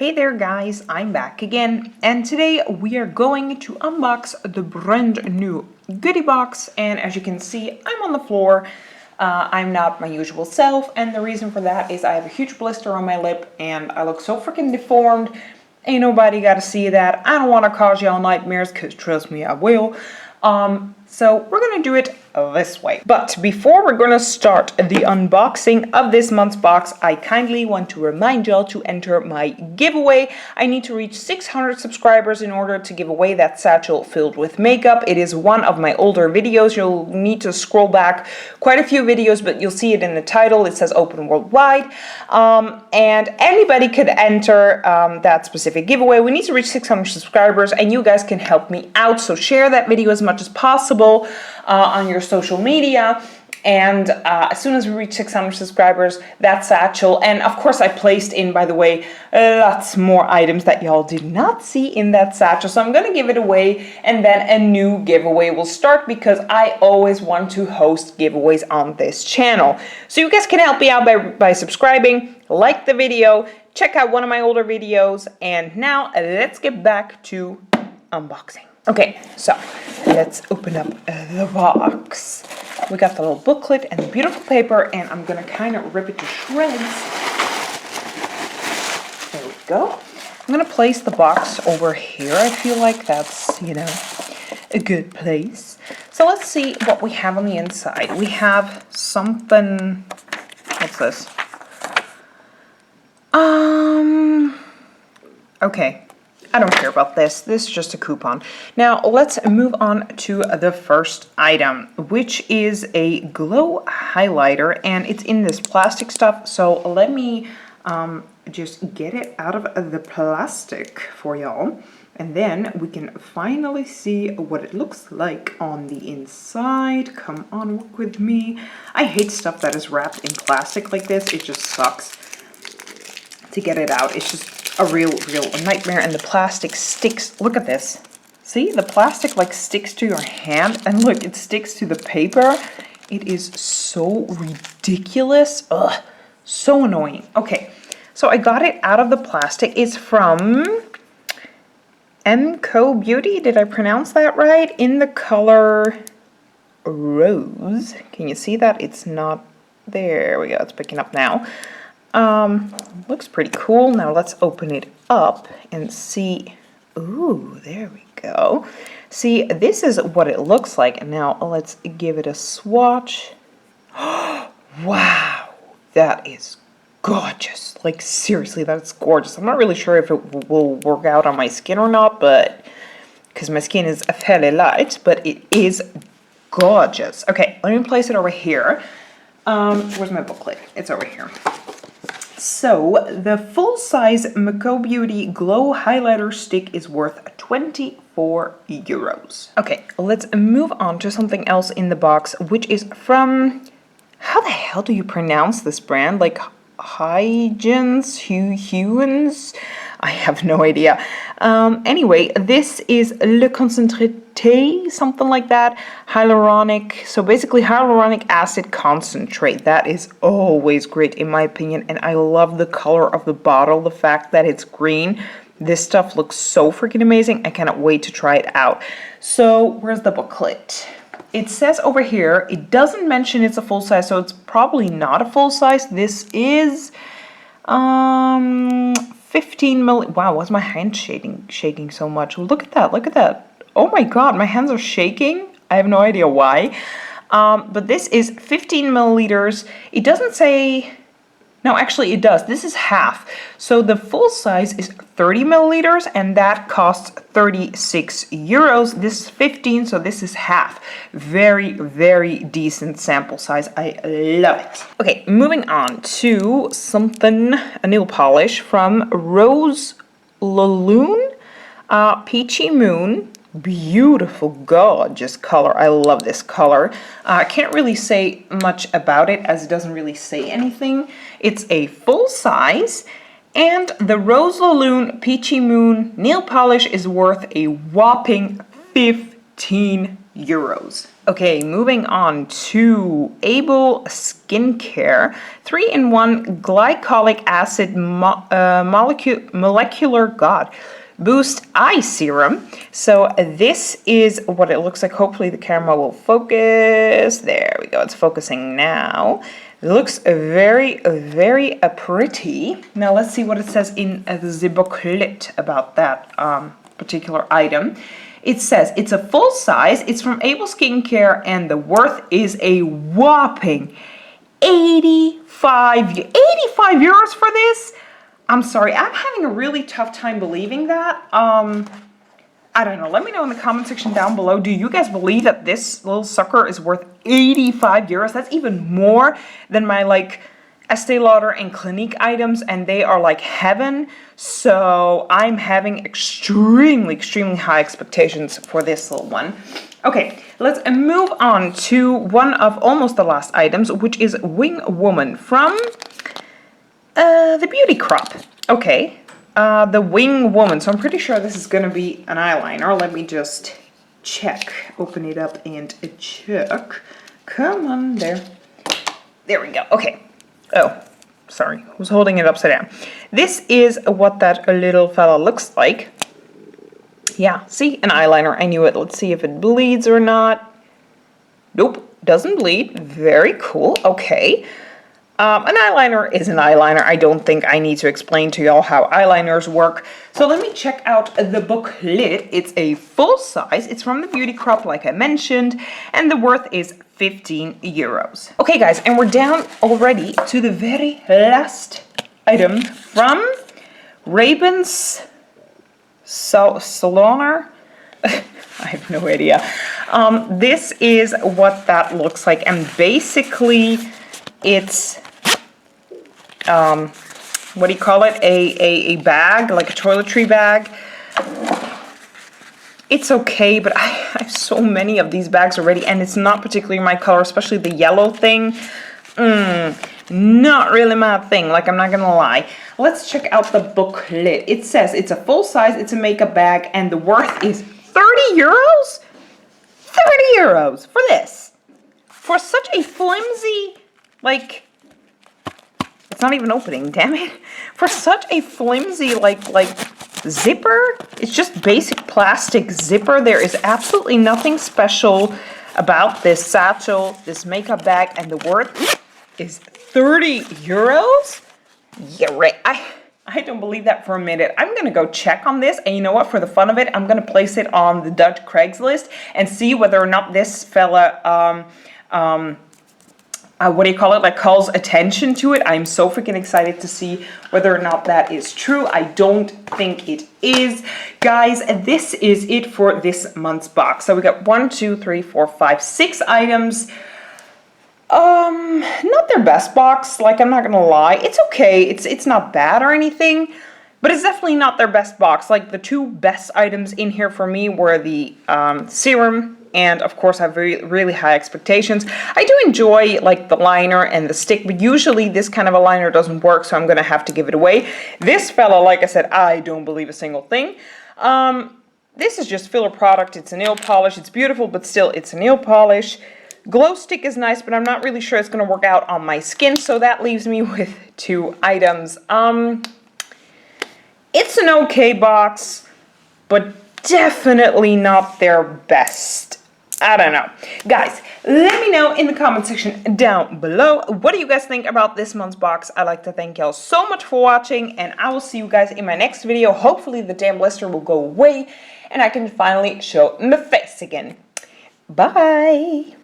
Hey there guys, I'm back again, and today we are going to unbox the brand new Goodiebox, and as you can see, I'm on the floor. I'm not my usual self, and the reason for that is I have a huge blister on my lip, and I look so freaking deformed. Ain't nobody gotta see that. I don't want to cause y'all nightmares, because trust me, I will. So we're gonna do it this way. But before we're gonna start the unboxing of this month's box, I kindly want to remind y'all to enter my giveaway. I need to reach 600 subscribers in order to give away that satchel filled with makeup. It is one of my older videos. You'll need to scroll back quite a few videos, but you'll see it in the title. It says open worldwide. And anybody could enter that specific giveaway. We need to reach 600 subscribers, and you guys can help me out. So share that video as much as possible on your social media, and as soon as we reach 600 subscribers, that satchel, and of course I placed in, by the way, lots more items that y'all did not see in that satchel, so I'm gonna give it away, and then a new giveaway will start, because I always want to host giveaways on this channel. So you guys can help me out by subscribing, like the video, check out one of my older videos, and now let's get back to unboxing. Okay, so let's open up the box. We got the little booklet and the beautiful paper, and I'm gonna kind of rip it to shreds. There we go. I'm gonna place the box over here. I feel like that's, you know, a good place. So let's see what we have on the inside. We have something, what's this? Okay. I don't care about this. This is just a coupon. Now, let's move on to the first item, which is a glow highlighter, and it's in this plastic stuff. So let me just get it out of the plastic for y'all, and then we can finally see what it looks like on the inside. Come on, work with me. I hate stuff that is wrapped in plastic like this. It just sucks to get it out. It's just a real nightmare, and the plastic sticks. Look at this. See, the plastic like sticks to your hand, and look, it sticks to the paper. It is so ridiculous. Ugh, so annoying. Okay, so I got it out of the plastic. It's from Co Beauty. Did I pronounce that right? In the color Rose. Can you see that? It's not there. We go. It's picking up now. Looks pretty cool. Now let's open it up and see. Ooh, there we go. See, this is what it looks like. And now let's give it a swatch. Wow, that is gorgeous. Like, seriously, that's gorgeous. I'm not really sure if it will work out on my skin or not, but because my skin is fairly light, but it is gorgeous. Okay, let me place it over here. Where's my booklet? It's over here. So, the full-size Co Beauty Glow Highlighter Stick is worth 24 euros. Okay, let's move on to something else in the box, which is from... How the hell do you pronounce this brand? Like, Huygens? I have no idea. Anyway, this is Le Concentré, something like that. Hyaluronic. So basically hyaluronic acid concentrate. That is always great in my opinion. And I love the color of the bottle. The fact that it's green. This stuff looks so freaking amazing. I cannot wait to try it out. So where's the booklet? It says over here, it doesn't mention it's a full size. So it's probably not a full size. This is 15 mil. Wow, why's my hand shaking so much? Look at that, look at that. Oh my god, my hands are shaking. I have no idea why. But this is 15 milliliters. It doesn't say... No, actually it does. This is half. So the full size is 30 milliliters, and that costs 36 euros. This is 15, so this is half. Very decent sample size. I love it. Okay, moving on to something, a nail polish from Rose Laloon, Peachy Moon. Beautiful, gorgeous color. I love this color. I can't really say much about it as it doesn't really say anything. It's a full size, and the Rose Laloon Peachy Moon nail polish is worth a whopping 15 euros. Okay, moving on to Able Skincare 3-in-1 glycolic acid molecular boost eye serum. So this is what it looks like. Hopefully the camera will focus. There we go. It's focusing now. It looks very, very pretty. Now let's see what it says in the booklet about that particular item. It says it's a full size, it's from Able Skincare, and the worth is a whopping 85 euros for this? I'm sorry, I'm having a really tough time believing that. I don't know, let me know in the comment section down below. Do you guys believe that this little sucker is worth 85 euros? That's even more than my like Estee Lauder and Clinique items, and they are like heaven. So I'm having extremely high expectations for this little one. Okay, let's move on to one of almost the last items, which is Wing Woman from the Beauty Crop. Okay, the Wing Woman. So I'm pretty sure this is going to be an eyeliner. Let me just check. Open it up and check. Come on, there. There we go. Okay. Oh, sorry, I was holding it upside down. This is what that little fella looks like. Yeah, see, an eyeliner. I knew it. Let's see if it bleeds or not. Nope, doesn't bleed. Very cool. Okay. An eyeliner is an eyeliner. I don't think I need to explain to y'all how eyeliners work. So let me check out the booklet. It's a full size. It's from the Beauty Crop, like I mentioned, and the worth is 15 euros. Okay, guys, and we're down already to the very last item from Ray-Bans Saloner. I have no idea. This is what that looks like, and basically it's what do you call it? A bag, like a toiletry bag. It's okay, but I have so many of these bags already, and it's not particularly my color, especially the yellow thing. Not really my thing, like I'm not gonna lie. Let's check out the booklet. It says it's a full size, it's a makeup bag, and the worth is 30 euros? 30 euros for this. For such a flimsy, like, it's not even opening, damn it. For such a flimsy, like zipper, it's just basic plastic zipper. There is absolutely nothing special about this satchel, this makeup bag, and the worth is 30 euros? Yeah, right. I don't believe that for a minute. I'm gonna go check on this, and you know what? For the fun of it, I'm gonna place it on the Dutch Craigslist and see whether or not this fella what do you call it, like calls attention to it. I'm so freaking excited to see whether or not that is true. I don't think it is. Guys, this is it for this month's box. So we got 1, 2, 3, 4, 5, 6 items. Not their best box, like I'm not gonna lie. It's okay, it's not bad or anything, but it's definitely not their best box. Like the two best items in here for me were the serum, and of course I have really high expectations. I do enjoy like the liner and the stick, but usually this kind of a liner doesn't work, so I'm gonna have to give it away. This fella, like I said, I don't believe a single thing. This is just filler product. It's a nail polish. It's beautiful, but still it's a nail polish. Glow stick is nice, but I'm not really sure it's gonna work out on my skin, so that leaves me with 2 items. It's an okay box, but definitely not their best. I don't know. Guys, let me know in the comment section down below. What do you guys think about this month's box? I'd like to thank y'all so much for watching, and I will see you guys in my next video. Hopefully the damn blister will go away, and I can finally show my face again. Bye!